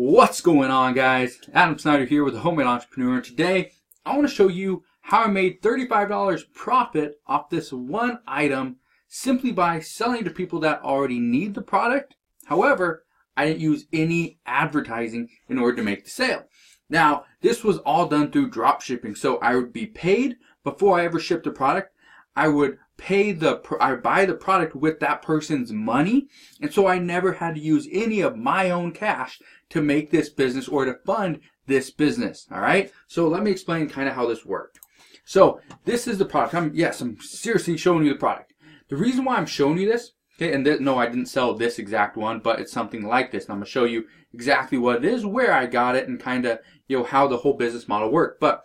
What's going on, guys? Adam Snyder here with the Homemade Entrepreneur. And today I want to show you how I made $35 profit off this one item simply by selling to people that already need the product. However, I didn't use any advertising in order to make the sale. Now, this was all done through dropshipping, so I would be paid before I ever shipped the product. I would buy the product with that person's money, and so I never had to use any of my own cash to make this business or to fund this business. All right, so let me explain kind of how this worked. So this is the product. I'm seriously showing you the product. The reason why I'm showing you this, okay, and no, I didn't sell this exact one, but it's something like this. And I'm gonna show you exactly what it is, where I got it, and kind of how the whole business model worked. But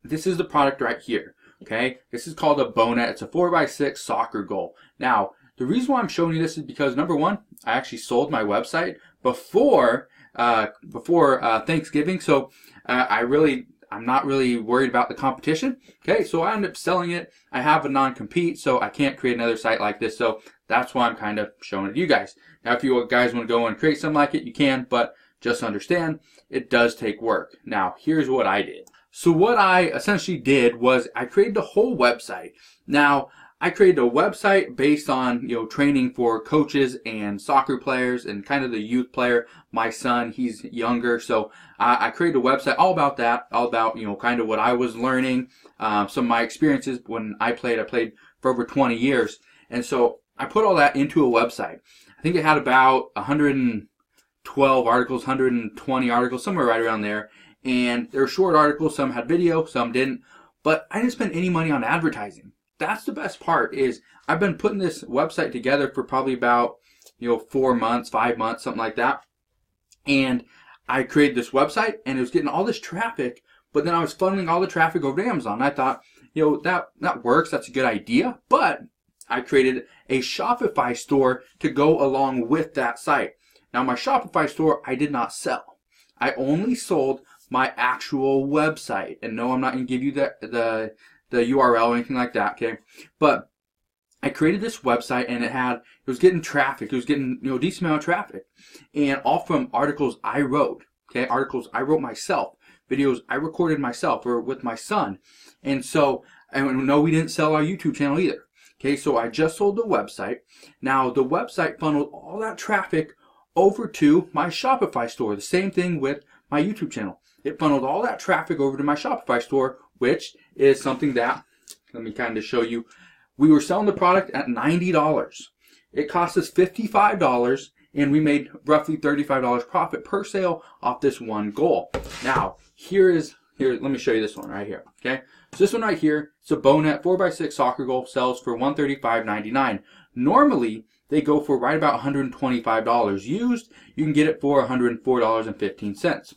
this is the product right here. Okay, this is called a Bonet. It's a 4x6 soccer goal. Now, the reason why I'm showing you this is because number one, I actually sold my website before Thanksgiving, so I'm not really worried about the competition. Okay, so I ended up selling it. I have a non-compete, so I can't create another site like this. So that's why I'm kind of showing it to you guys. Now, if you guys want to go and create something like it, you can, but just understand it does take work. Now, here's what I did. So what I essentially did was I created a whole website. Now, I created a website based on, training for coaches and soccer players and kind of the youth player. My son, he's younger, so I created a website all about that, all about, kind of what I was learning, some of my experiences when I played for over 20 years. And so I put all that into a website. I think it had about 112 articles, 120 articles, somewhere right around there. And they're short articles, some had video, some didn't. But I didn't spend any money on advertising. That's the best part, is I've been putting this website together for probably about 4 months, 5 months, something like that. And I created this website and it was getting all this traffic, but then I was funneling all the traffic over to Amazon. I thought, that works, that's a good idea. But I created a Shopify store to go along with that site. Now, my Shopify store, I did not sell. I only sold my actual website. And no, I'm not going to give you the URL or anything like that, okay? But I created this website and it was getting traffic. It was getting, a decent amount of traffic. And all from articles I wrote, okay? Articles I wrote myself. Videos I recorded myself or with my son. And so, and no, we didn't sell our YouTube channel either. Okay, so I just sold the website. Now, the website funneled all that traffic over to my Shopify store. The same thing with my YouTube channel. It funneled all that traffic over to my Shopify store, which is something that, let me kind of show you. We were selling the product at $90. It cost us $55, and we made roughly $35 profit per sale off this one goal. Now, here, let me show you this one right here, okay? So this one right here, it's a Bonet 4x6 soccer goal, sells for $135.99. Normally, they go for right about $125. Used, you can get it for $104.15.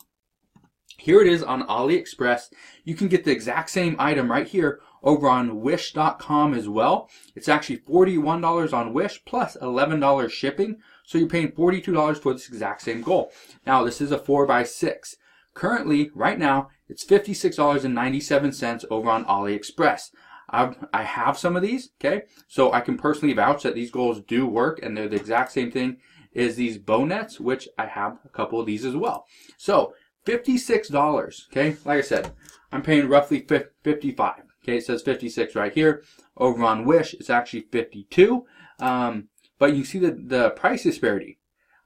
Here it is on AliExpress. You can get the exact same item right here over on Wish.com as well. It's actually $41 on Wish plus $11 shipping. So you're paying $42 for this exact same goal. Now, this is a 4x6. Currently, right now, it's $56.97 over on AliExpress. I have some of these, okay? So I can personally vouch that these goals do work, and they're the exact same thing as these Bonets, which I have a couple of these as well. So $56, okay? Like I said, I'm paying roughly $55. Okay, it says 56 right here. Over on Wish, it's actually 52. But you can see the price disparity.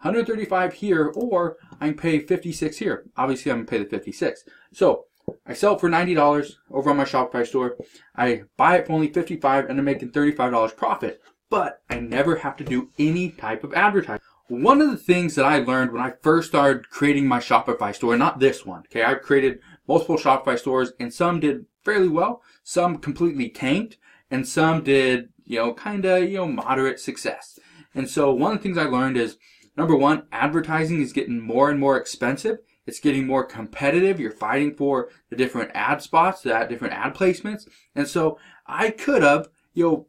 135 here, or I can pay 56 here. Obviously, I'm gonna pay the 56. So I sell it for $90 over on my Shopify store. I buy it for only $55, and I'm making $35 profit. But I never have to do any type of advertising. One of the things that I learned when I first started creating my Shopify store, not this one, okay, I've created multiple Shopify stores, and some did fairly well, some completely tanked, and some did, kind of, moderate success. And so one of the things I learned is, number one, advertising is getting more and more expensive. It's getting more competitive. You're fighting for the different ad spots, the different ad placements. And so I could have,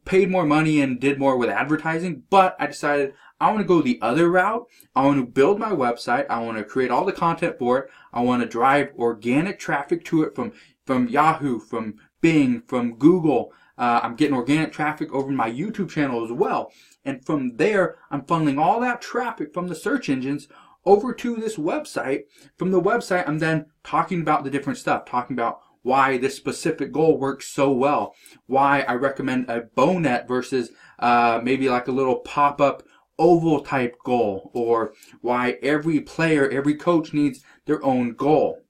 paid more money and did more with advertising, but I decided I want to go the other route. I want to build my website. I want to create all the content for it. I want to drive organic traffic to it from Yahoo, from Bing, from Google. I'm getting organic traffic over my YouTube channel as well. And from there, I'm funneling all that traffic from the search engines over to this website. From the website, I'm then talking about the different stuff, talking about why this specific goal works so well, why I recommend a bow net versus maybe like a little pop-up oval type goal, or why every player, every coach needs their own goal,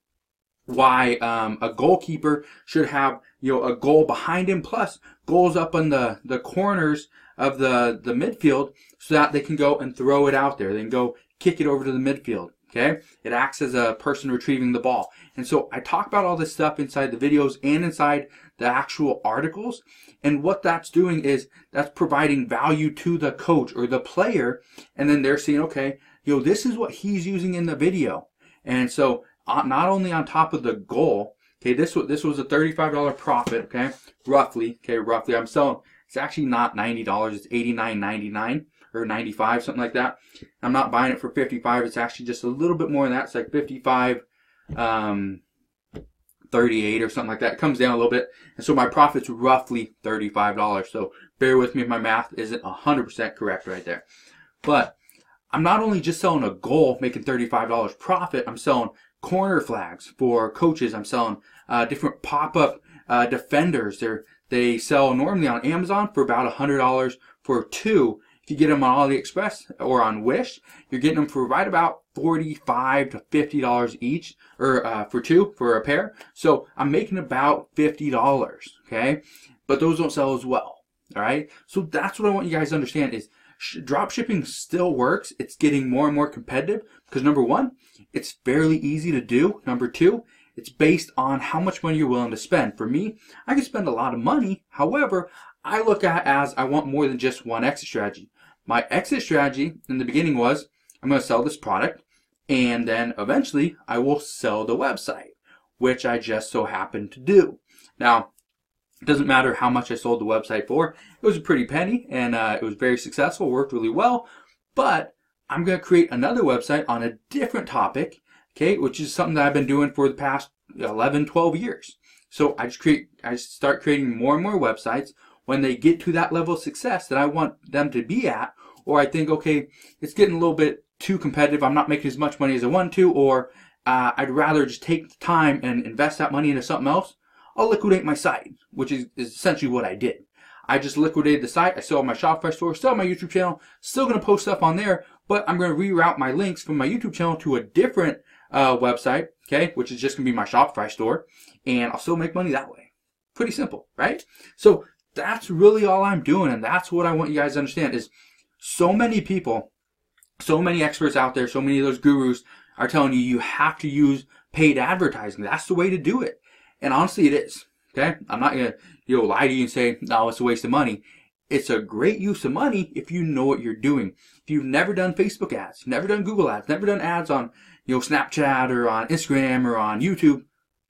why a goalkeeper should have a goal behind him plus goals up on the corners of the midfield so that they can go and throw it out there. They can go kick it over to the midfield. Okay, it acts as a person retrieving the ball. And so I talk about all this stuff inside the videos and inside the actual articles. And what that's doing is that's providing value to the coach or the player. And then they're seeing, okay, this is what he's using in the video. And so not only on top of the goal, okay, this was a $35 profit, okay, roughly, I'm selling, it's actually not $90, it's $89.99 or $95, something like that. I'm not buying it for $55, it's actually just a little bit more than that. It's like $55, $38 or something like that. It comes down a little bit. And so my profit's roughly $35. So bear with me if my math isn't 100% correct right there. But I'm not only just selling a goal, making $35 profit, I'm selling corner flags for coaches. I'm selling different pop-up defenders. They sell normally on Amazon for about $100 for 2. If you get them on AliExpress or on Wish, you're getting them for right about $45 to $50 each, or for 2 for a pair. So I'm making about $50, okay? But those don't sell as well, all right? So that's what I want you guys to understand is drop shipping still works. It's getting more and more competitive because number 1, it's fairly easy to do. Number 2, it's based on how much money you're willing to spend. For me, I can spend a lot of money. However, I look at it as I want more than just one exit strategy. My exit strategy in the beginning was I'm going to sell this product and then eventually I will sell the website, which I just so happened to do. Now, it doesn't matter how much I sold the website for. It was a pretty penny and it was very successful, worked really well, but I'm going to create another website on a different topic, okay, which is something that I've been doing for the past 11, 12 years. So I start creating more and more websites. When they get to that level of success that I want them to be at, or I think, okay, it's getting a little bit too competitive, I'm not making as much money as I want to, or I'd rather just take the time and invest that money into something else, I'll liquidate my site, which is essentially what I did. I just liquidated the site, I sold my Shopify store, sold my YouTube channel, still going to post stuff on there, but I'm going to reroute my links from my YouTube channel to a different website, okay, which is just going to be my Shopify store, and I'll still make money that way. Pretty simple, right? So that's really all I'm doing, and that's what I want you guys to understand is so many people, so many experts out there, so many of those gurus are telling you you have to use paid advertising. That's the way to do it. And honestly, it is. Okay? I'm not going to lie to you and say, no, it's a waste of money. It's a great use of money if you know what you're doing. If you've never done Facebook ads, never done Google ads, never done ads on Snapchat or on Instagram or on YouTube,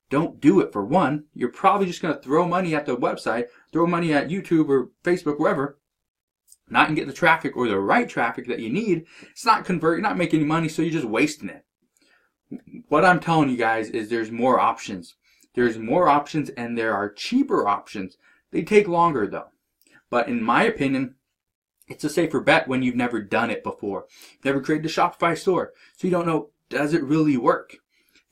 don't do it. For one, you're probably just going to throw money at the website, throw money at YouTube or Facebook, wherever, not going to get the traffic or the right traffic that you need. It's not convert, you're not making any money, so you're just wasting it. What I'm telling you guys is there's more options. There's more options and there are cheaper options. They take longer though. But in my opinion, it's a safer bet when you've never done it before. Never created a Shopify store. So you don't know, does it really work?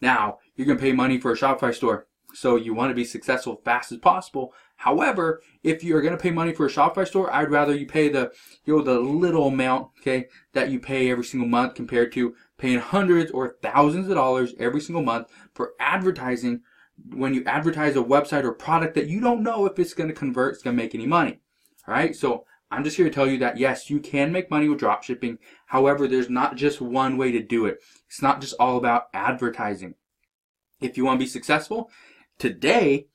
Now, you're going to pay money for a Shopify store. So you want to be successful as fast as possible. However, if you're going to pay money for a Shopify store, I'd rather you pay the little amount, okay, that you pay every single month compared to paying hundreds or thousands of dollars every single month for advertising when you advertise a website or product that you don't know if it's going to convert, it's going to make any money. All right, so I'm just here to tell you that yes, you can make money with dropshipping. However, there's not just one way to do it. It's not just all about advertising. If you want to be successful, today,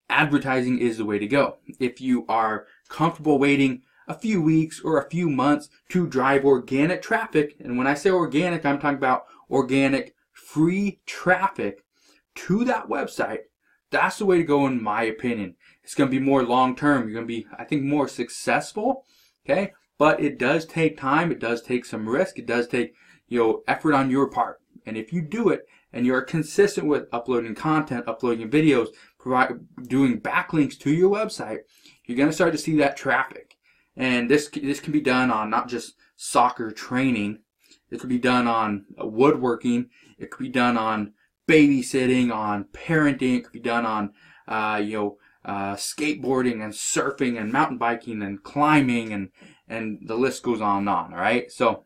advertising is the way to go. If you are comfortable waiting a few weeks or a few months to drive organic traffic, and when I say organic, I'm talking about organic free traffic to that website, that's the way to go in my opinion. It's going to be more long-term. You're going to be, I think, more successful, okay? But it does take time. It does take some risk. It does take, effort on your part. And if you do it and you're consistent with uploading content, uploading videos, doing backlinks to your website, you're going to start to see that traffic. And this can be done on not just soccer training. It could be done on woodworking. It could be done on babysitting, on parenting. It could be done on, skateboarding and surfing and mountain biking and climbing, and the list goes on and on. All right. So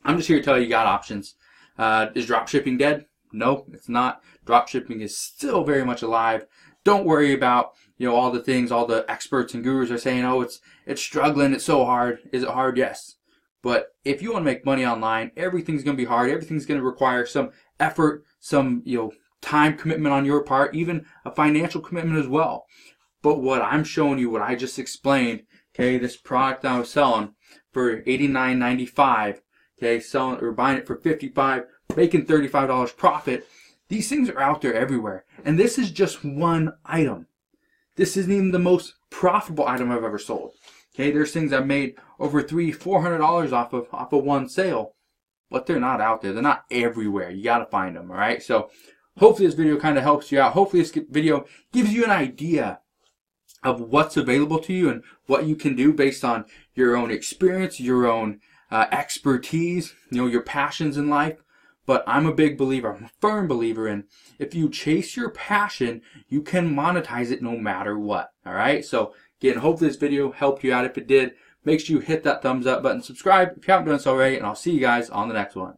I'm just here to tell you got options. Is dropshipping dead? No, it's not. Dropshipping is still very much alive. Don't worry about, all the things all the experts and gurus are saying. Oh, it's struggling. It's so hard. Is it hard? Yes. But if you want to make money online, everything's going to be hard. Everything's going to require some effort, some, time commitment on your part, even a financial commitment as well. But what I'm showing you, what I just explained, okay, this product I was selling for $89.95, okay, selling or buying it for $55, making $35 profit. These things are out there everywhere. And this is just one item. This isn't even the most profitable item I've ever sold. Okay, there's things I've made over $300-400 off of one sale, but they're not out there. They're not everywhere. You got to find them, all right? So hopefully this video kind of helps you out. Hopefully this video gives you an idea of what's available to you and what you can do based on your own experience, your own expertise, your passions in life. But I'm a big believer, I'm a firm believer in if you chase your passion, you can monetize it no matter what. All right? So again, hopefully this video helped you out. If it did, make sure you hit that thumbs up button, subscribe if you haven't done so already, and I'll see you guys on the next one.